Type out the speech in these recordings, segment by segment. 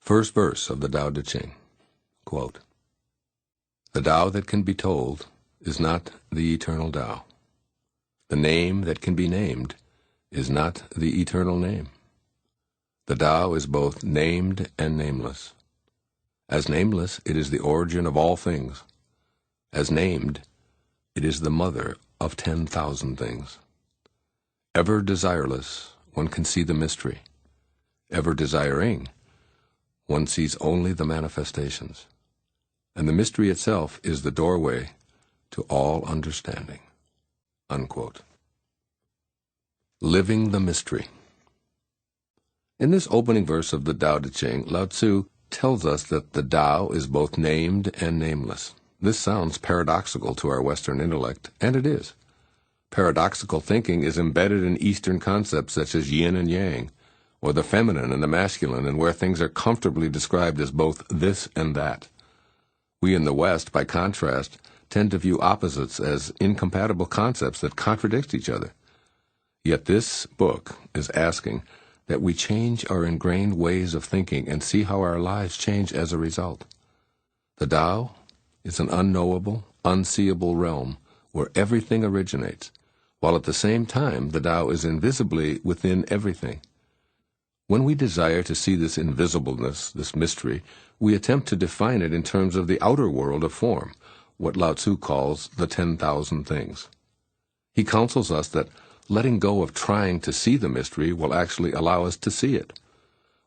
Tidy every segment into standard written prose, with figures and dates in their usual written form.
First verse of the Tao Te Ching, quote, "The Tao that can be told is not the eternal Tao. The name that can be named is not the eternal name. The Tao is both named and nameless. As nameless, it is the origin of all things. As named, it is the mother of 10,000 things. Ever desireless, one can see the mystery. Ever desiring, one sees only the manifestations. And the mystery itself is the doorway to all understanding." Unquote. Living the mystery. In this opening verse of the Tao Te Ching, Lao-Tzu tells us that the Tao is both named and nameless. This sounds paradoxical to our Western intellect, and it is. Paradoxical thinking is embedded in Eastern concepts such as yin and yang, or the feminine and the masculine, and where things are comfortably described as both this and that. We in the West, by contrast, tend to view opposites as incompatible concepts that contradict each other. Yet this book is asking that we change our ingrained ways of thinking and see how our lives change as a result. The Tao is an unknowable, unseeable realm where everything originates, while at the same time the Tao is invisibly within everything. When we desire to see this invisibleness, this mystery, we attempt to define it in terms of the outer world of form, what Lao-Tzu calls the 10,000 things. He counsels us that letting go of trying to see the mystery will actually allow us to see it.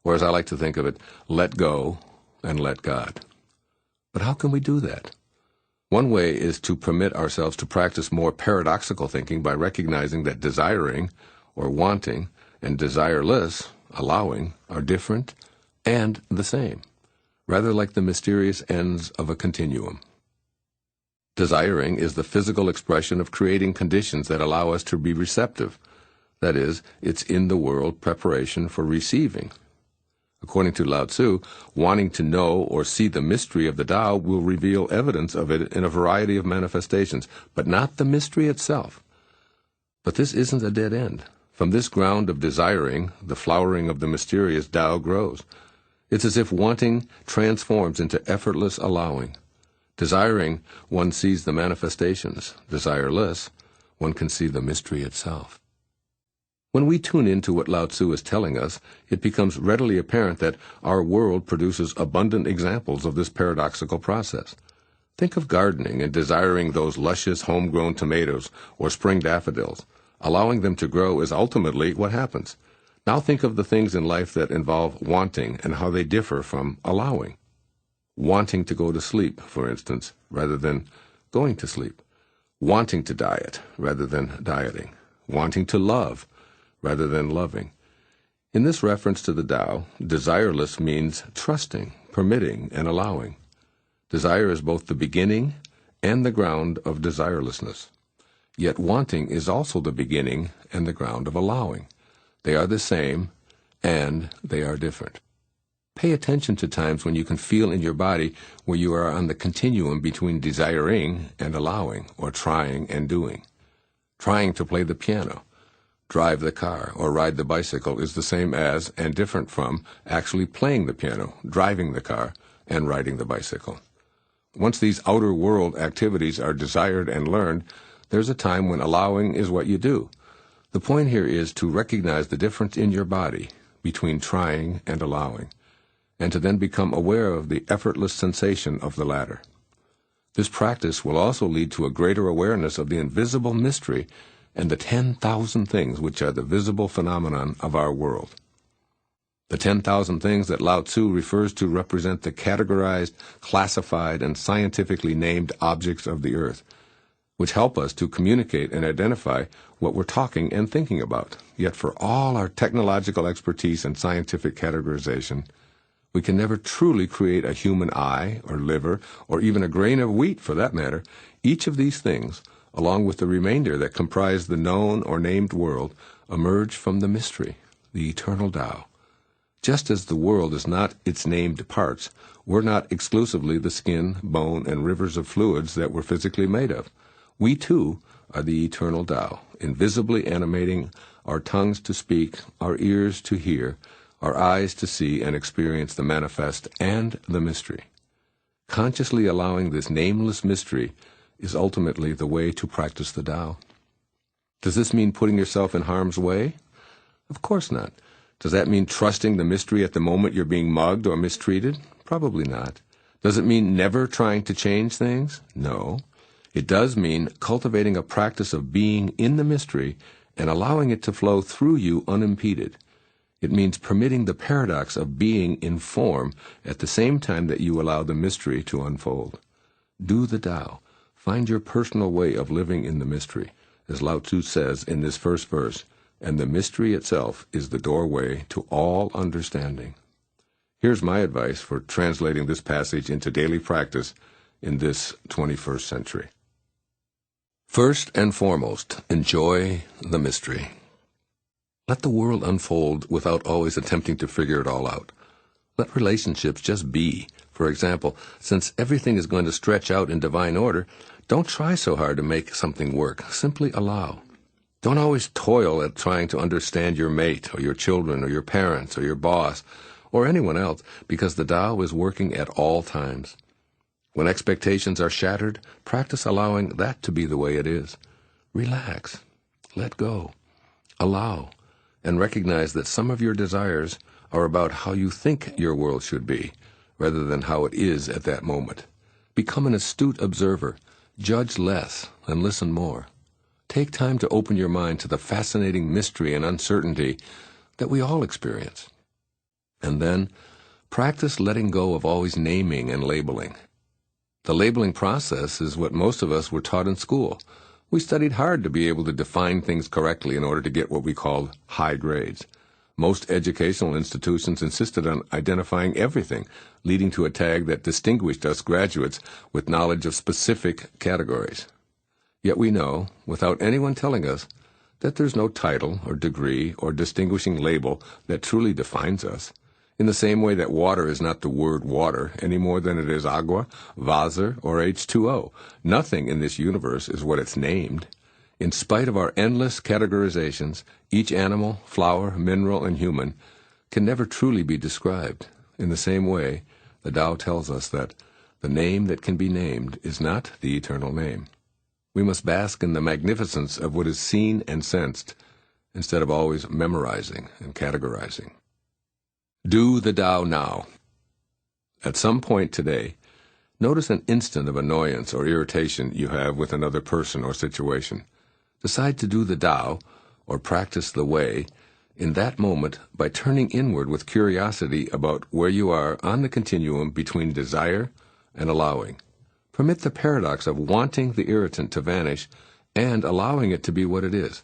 Or as I like to think of it, let go and let God. But how can we do that? One way is to permit ourselves to practice more paradoxical thinking by recognizing that desiring, or wanting, and desireless, allowing, are different and the same, rather like the mysterious ends of a continuum. Desiring is the physical expression of creating conditions that allow us to be receptive. That is, it's in the world preparation for receiving. According to Lao-Tzu, wanting to know or see the mystery of the Tao will reveal evidence of it in a variety of manifestations, but not the mystery itself. But this isn't a dead end. From this ground of desiring, the flowering of the mysterious Tao grows. It's as if wanting transforms into effortless allowing. Desiring, one sees the manifestations. Desireless, one can see the mystery itself. When we tune into what Lao-Tzu is telling us, it becomes readily apparent that our world produces abundant examples of this paradoxical process. Think of gardening and desiring those luscious homegrown tomatoes or spring daffodils. Allowing them to grow is ultimately what happens. Now think of the things in life that involve wanting and how they differ from allowing. Wanting to go to sleep, for instance, rather than going to sleep. Wanting to diet rather than dieting. Wanting to love rather than loving. In this reference to the Tao, desireless means trusting, permitting, and allowing. Desire is both the beginning and the ground of desirelessness. Yet wanting is also the beginning and the ground of allowing. They are the same, and they are different. Pay attention to times when you can feel in your body where you are on the continuum between desiring and allowing, or trying and doing. Trying to play the piano, drive the car, or ride the bicycle is the same as and different from actually playing the piano, driving the car, and riding the bicycle. Once these outer world activities are desired and learned, there's a time when allowing is what you do. The point here is to recognize the difference in your body between trying and allowing, and to then become aware of the effortless sensation of the latter. This practice will also lead to a greater awareness of the invisible mystery and the 10,000 things which are the visible phenomenon of our world. The 10,000 things that Lao-Tzu refers to represent the categorized, classified, and scientifically named objects of the earth, which help us to communicate and identify what we're talking and thinking about. Yet for all our technological expertise and scientific categorization, we can never truly create a human eye or liver or even a grain of wheat for that matter. Each of these things, along with the remainder that comprise the known or named world, emerge from the mystery, the eternal Tao. Just as the world is not its named parts, we're not exclusively the skin, bone, and rivers of fluids that we're physically made of. We too are the eternal Tao, invisibly animating our tongues to speak, our ears to hear, our eyes to see and experience the manifest and the mystery. Consciously allowing this nameless mystery is ultimately the way to practice the Tao. Does this mean putting yourself in harm's way? Of course not. Does that mean trusting the mystery at the moment you're being mugged or mistreated? Probably not. Does it mean never trying to change things? No. It does mean cultivating a practice of being in the mystery and allowing it to flow through you unimpeded. It means permitting the paradox of being in form at the same time that you allow the mystery to unfold. Do the Tao. Find your personal way of living in the mystery, as Lao-Tzu says in this first verse, and the mystery itself is the doorway to all understanding. Here's my advice for translating this passage into daily practice in this 21st century. First and foremost, enjoy the mystery. Let the world unfold without always attempting to figure it all out. Let relationships just be. For example, since everything is going to stretch out in divine order, don't try so hard to make something work. Simply allow. Don't always toil at trying to understand your mate or your children or your parents or your boss or anyone else, because the Tao is working at all times. When expectations are shattered, practice allowing that to be the way it is. Relax. Let go. Allow. And recognize that some of your desires are about how you think your world should be, rather than how it is at that moment. Become an astute observer. Judge less and listen more. Take time to open your mind to the fascinating mystery and uncertainty that we all experience. And then, practice letting go of always naming and labeling. The labeling process is what most of us were taught in school. We studied hard to be able to define things correctly in order to get what we called high grades. Most educational institutions insisted on identifying everything, leading to a tag that distinguished us graduates with knowledge of specific categories. Yet we know, without anyone telling us, that there's no title or degree or distinguishing label that truly defines us. In the same way that water is not the word water any more than it is agua, Wasser, or H2O. Nothing in this universe is what it's named. In spite of our endless categorizations, each animal, flower, mineral, and human can never truly be described. In the same way, the Tao tells us that the name that can be named is not the eternal name. We must bask in the magnificence of what is seen and sensed, instead of always memorizing and categorizing. Do the Tao now. At some point today, notice an instant of annoyance or irritation you have with another person or situation. Decide to do the Tao, or practice the way, in that moment by turning inward with curiosity about where you are on the continuum between desire and allowing. Permit the paradox of wanting the irritant to vanish and allowing it to be what it is.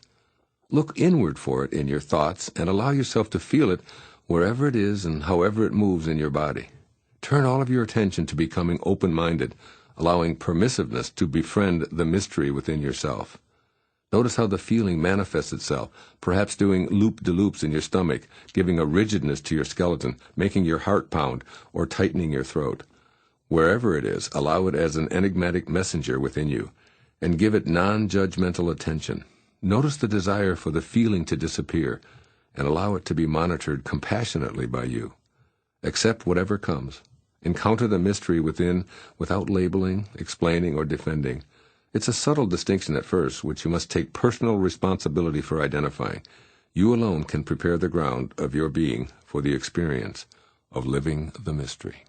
Look inward for it in your thoughts and allow yourself to feel it wherever it is and however it moves in your body. Turn all of your attention to becoming open-minded, allowing permissiveness to befriend the mystery within yourself. Notice how the feeling manifests itself, perhaps doing loop-de-loops in your stomach, giving a rigidness to your skeleton, making your heart pound, or tightening your throat. Wherever it is, allow it as an enigmatic messenger within you, and give it non-judgmental attention. Notice the desire for the feeling to disappear, and allow it to be monitored compassionately by you. Accept whatever comes. Encounter the mystery within without labeling, explaining, or defending. It's a subtle distinction at first, which you must take personal responsibility for identifying. You alone can prepare the ground of your being for the experience of living the mystery.